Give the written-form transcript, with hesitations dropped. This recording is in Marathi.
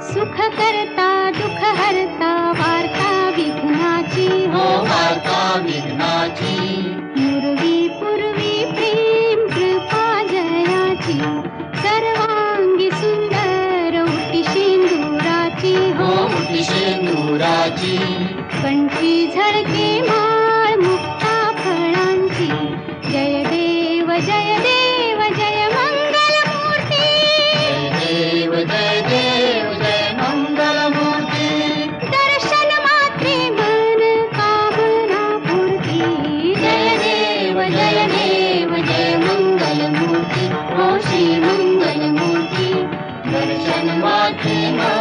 सुख करता दुख हरता वार्ता विघ्नाची हो वार्ता विघ्नाची पूर्वी पूर्वी प्रेम कृपा जयाची सर्वांगी सुंदर उटी शेंदुराची हो उटी शेंदुराची कंठी झळके माळ मुक्ता फळांची जय देव जय देव जय मंगल मूर्ती जय देव जय मंगल मूर्ती दर्शन मात्रे मन कामना पूर्ती जय देव जय मंगल मूर्ती हो श्री मंगल मूर्ती दर्शन मात्रे मन